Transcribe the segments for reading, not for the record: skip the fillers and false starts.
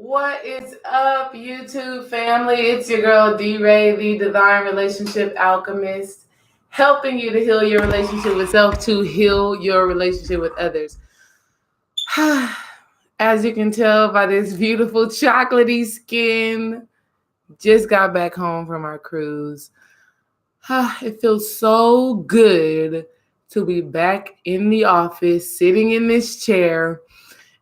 What is up, YouTube family? It's your girl D-Ray, the Divine Relationship Alchemist, helping you to heal your relationship with self to heal your relationship with others. As you can tell by this beautiful chocolatey skin, just got back home from our cruise. It feels so good to be back in the office, sitting in this chair.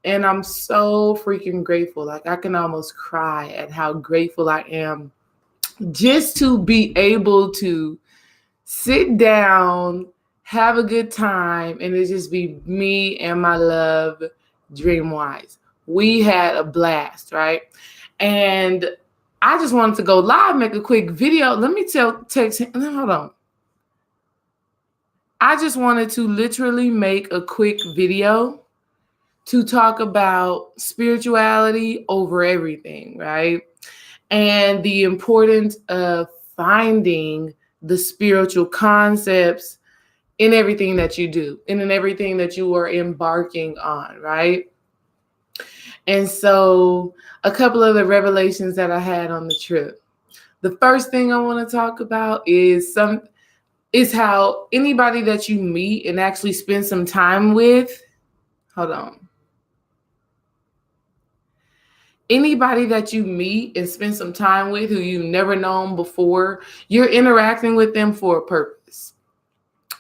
And I'm so freaking grateful. Like, I can almost cry at how grateful I am just to be able to sit down, have a good time, and it just be me and my love, Dreamwise. We had a blast, right? And I just wanted to go live, make a quick video. Let me text him. Hold on. I just wanted to literally make a quick video to talk about spirituality over everything, right? And the importance of finding the spiritual concepts in everything that you do and in everything that you are embarking on, right? And so a couple of the revelations that I had on the trip. The first thing I want to talk about is how anybody that you meet and actually spend some time with, hold on. Anybody that you meet and spend some time with who you've never known before, you're interacting with them for a purpose.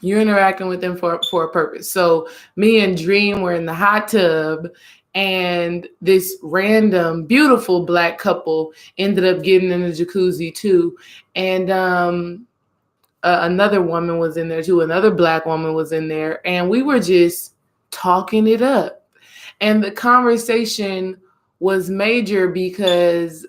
You're interacting with them for a purpose. So me and Dream were in the hot tub, and this random, beautiful Black couple ended up getting in the jacuzzi too. And another woman was in there too. Another Black woman was in there. And we were just talking it up. And the conversation was major because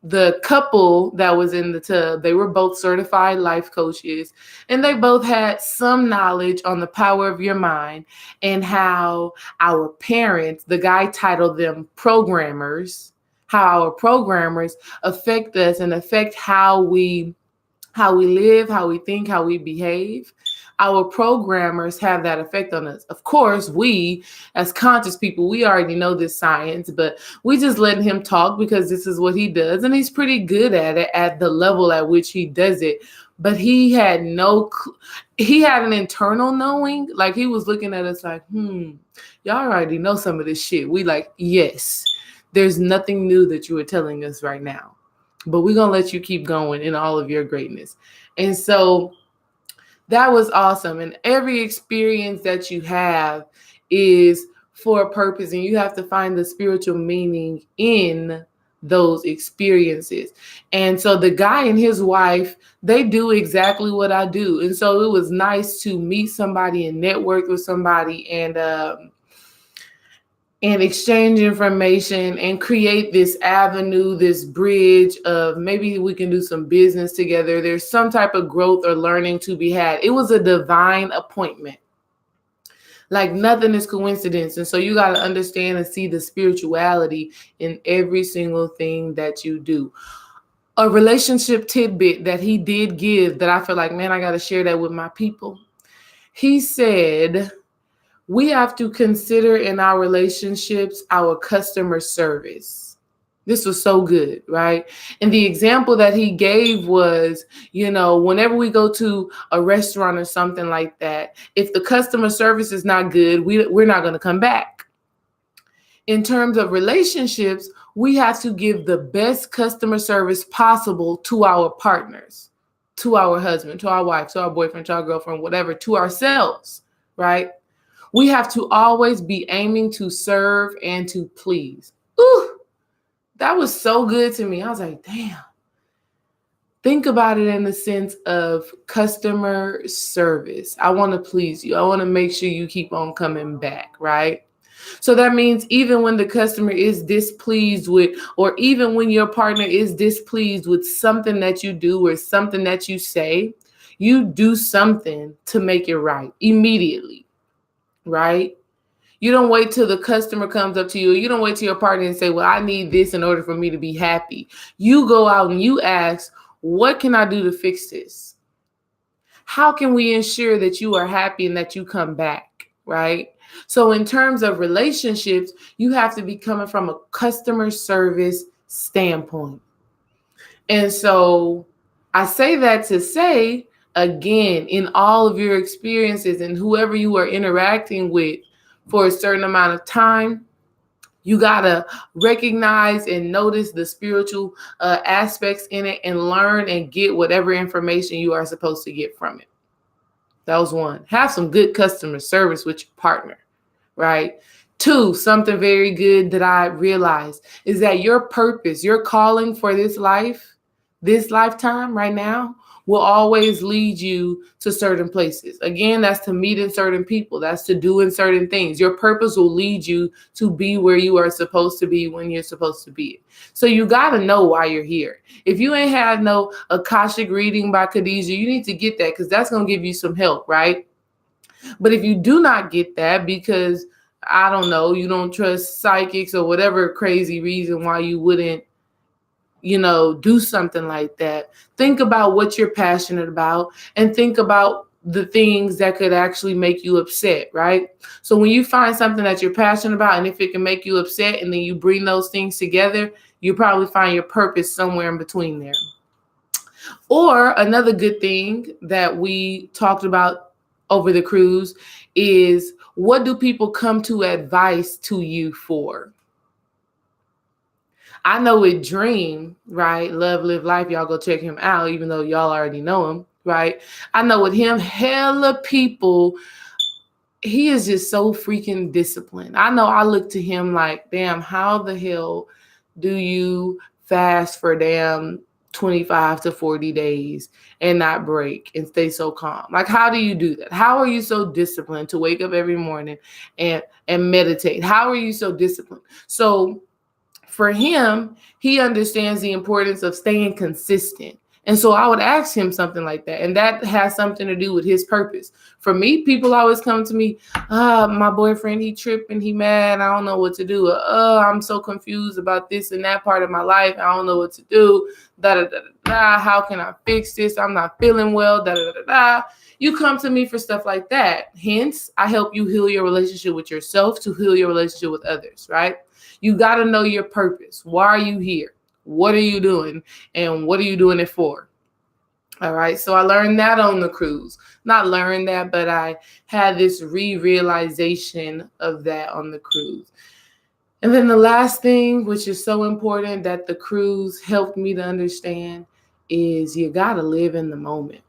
the couple that was in the tub, they were both certified life coaches, and they both had some knowledge on the power of your mind and how our parents, the guy titled them programmers, how our programmers affect us and affect how we live, how we think, how we behave. Our programmers have that effect on us. Of course, we as conscious people, we already know this science, but we just letting him talk because this is what he does. And he's pretty good at it at the level at which he does it. But he had he had an internal knowing, like he was looking at us like, y'all already know some of this shit. We like, yes, there's nothing new that you are telling us right now, but we're going to let you keep going in all of your greatness. And so that was awesome. And every experience that you have is for a purpose, and you have to find the spiritual meaning in those experiences. And so the guy and his wife, they do exactly what I do. And so it was nice to meet somebody and network with somebody and exchange information and create this avenue, this bridge of maybe we can do some business together. There's some type of growth or learning to be had. It was a divine appointment. Like nothing is coincidence. And so you got to understand and see the spirituality in every single thing that you do. A relationship tidbit that he did give that I feel like, man, I got to share that with my people. He said, we have to consider in our relationships our customer service. This was so good, right? And the example that he gave was, whenever we go to a restaurant or something like that, if the customer service is not good, we're not going to come back. In terms of relationships, we have to give the best customer service possible to our partners, to our husband, to our wife, to our boyfriend, to our girlfriend, whatever, to ourselves, right? We have to always be aiming to serve and to please. Ooh, that was so good to me. I was like, damn. Think about it in the sense of customer service. I want to please you. I want to make sure you keep on coming back, right? So that means even when the customer is displeased with, or even when your partner is displeased with something that you do or something that you say, you do something to make it right immediately. Right? You don't wait till the customer comes up to you. You don't wait till your partner and say, well, I need this in order for me to be happy. You go out and you ask, what can I do to fix this? How can we ensure that you are happy and that you come back? Right? So in terms of relationships, you have to be coming from a customer service standpoint. And so I say that to say, again, in all of your experiences and whoever you are interacting with for a certain amount of time, you got to recognize and notice the spiritual aspects in it and learn and get whatever information you are supposed to get from it. That was one. Have some good customer service with your partner, right? Two, something very good that I realized is that your purpose, your calling for this life, this lifetime right now, will always lead you to certain places. Again, that's to meeting certain people. That's to doing certain things. Your purpose will lead you to be where you are supposed to be when you're supposed to be. So you got to know why you're here. If you ain't had no Akashic reading by Khadijah, you need to get that because that's going to give you some help, right? But if you do not get that because, I don't know, you don't trust psychics or whatever crazy reason why you wouldn't, do something like that. Think about what you're passionate about and think about the things that could actually make you upset, right? So when you find something that you're passionate about and if it can make you upset and then you bring those things together, you probably find your purpose somewhere in between there. Or another good thing that we talked about over the cruise is, what do people come to advice to you for? I know with Dream, right? Love, Live Life. Y'all go check him out, even though y'all already know him, right? I know with him, hella people, he is just so freaking disciplined. I know I look to him like, damn, how the hell do you fast for damn 25 to 40 days and not break and stay so calm? Like, how do you do that? How are you so disciplined to wake up every morning and meditate? How are you so disciplined? So for him, he understands the importance of staying consistent. And so I would ask him something like that. And that has something to do with his purpose. For me, people always come to me, my boyfriend, he tripping, he mad, I don't know what to do. I'm so confused about this and that part of my life. I don't know what to do. How can I fix this? I'm not feeling well. You come to me for stuff like that. Hence, I help you heal your relationship with yourself to heal your relationship with others, right? You got to know your purpose. Why are you here? What are you doing? And what are you doing it for? All right. So I learned that on the cruise. Not learned that, but I had this realization of that on the cruise. And then the last thing, which is so important that the cruise helped me to understand, is you got to live in the moment,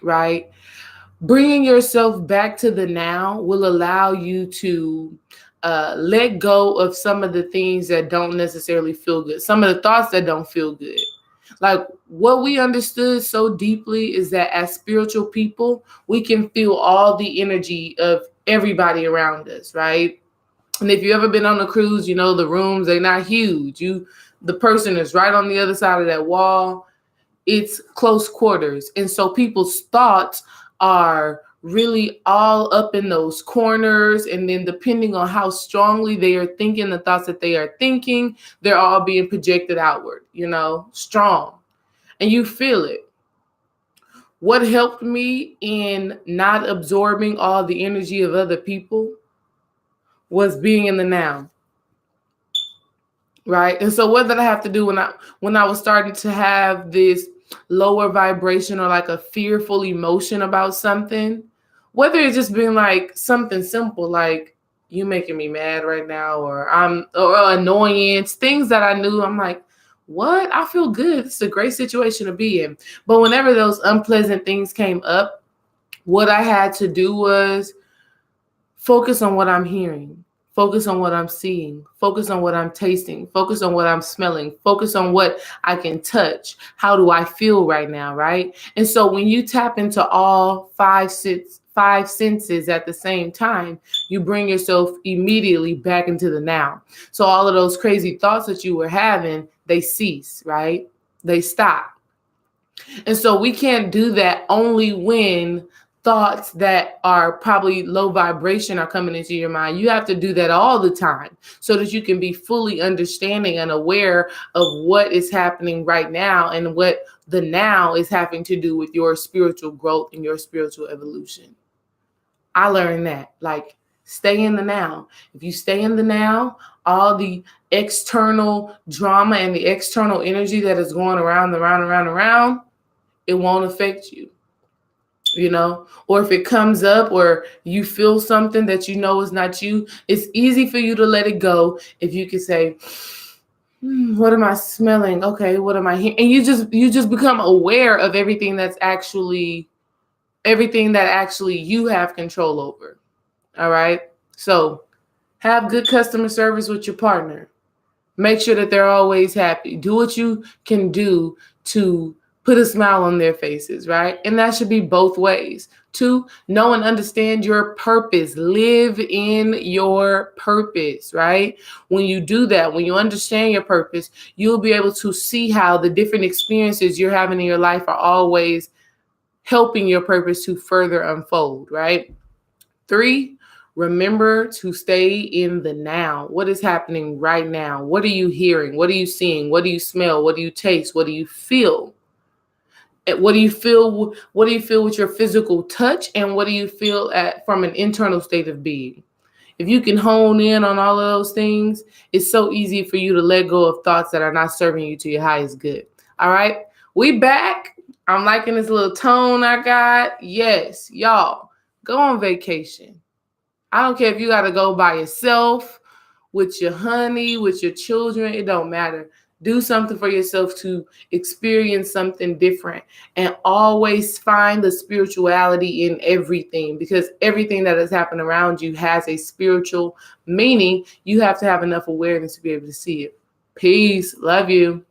right? Bringing yourself back to the now will allow you to let go of some of the things that don't necessarily feel good, some of the thoughts that don't feel good. Like, what we understood so deeply is that as spiritual people, we can feel all the energy of everybody around us, right? And if you've ever been on a cruise, you know the rooms, they're not huge. The person is right on the other side of that wall. It's close quarters. And so people's thoughts are really all up in those corners. And then depending on how strongly they are thinking, the thoughts that they are thinking, they're all being projected outward, strong. And you feel it. What helped me in not absorbing all the energy of other people was being in the now. Right. And so what did I have to do when I was starting to have this lower vibration or like a fearful emotion about something, whether it's just being like something simple, like you making me mad right now, or annoyance, things that I knew, I'm like, what? I feel good. It's a great situation to be in. But whenever those unpleasant things came up, what I had to do was focus on what I'm hearing. Focus on what I'm seeing. Focus on what I'm tasting. Focus on what I'm smelling. Focus on what I can touch. How do I feel right now, right? And so when you tap into all five senses at the same time, you bring yourself immediately back into the now. So all of those crazy thoughts that you were having, they cease, right? They stop. And so we can't do that only when thoughts that are probably low vibration are coming into your mind. You have to do that all the time so that you can be fully understanding and aware of what is happening right now and what the now is having to do with your spiritual growth and your spiritual evolution. I learned that, like, Stay in the now. If you stay in the now, all the external drama and the external energy that is going around, it won't affect you. Or if it comes up or you feel something that you know is not you, it's easy for you to let it go if you can say, what am I smelling? Okay, what am I hearing? And you just become aware of everything that actually you have control over. All right. So have good customer service with your partner. Make sure that they're always happy. Do what you can do to put a smile on their faces, right? And that should be both ways. 2, know and understand your purpose. Live in your purpose, right? When you do that, when you understand your purpose, you'll be able to see how the different experiences you're having in your life are always helping your purpose to further unfold, right? 3, remember to stay in the now. What is happening right now? What are you hearing? What are you seeing? What do you smell? What do you taste? What do you feel? What do you feel? What do you feel with your physical touch? And what do you feel from an internal state of being? If you can hone in on all of those things, it's so easy for you to let go of thoughts that are not serving you to your highest good. All right, we back. I'm liking this little tone I got. Yes, y'all, go on vacation. I don't care if you got to go by yourself, with your honey, with your children. It don't matter. Do something for yourself to experience something different, and always find the spirituality in everything, because everything that has happened around you has a spiritual meaning. You have to have enough awareness to be able to see it. Peace. Love you.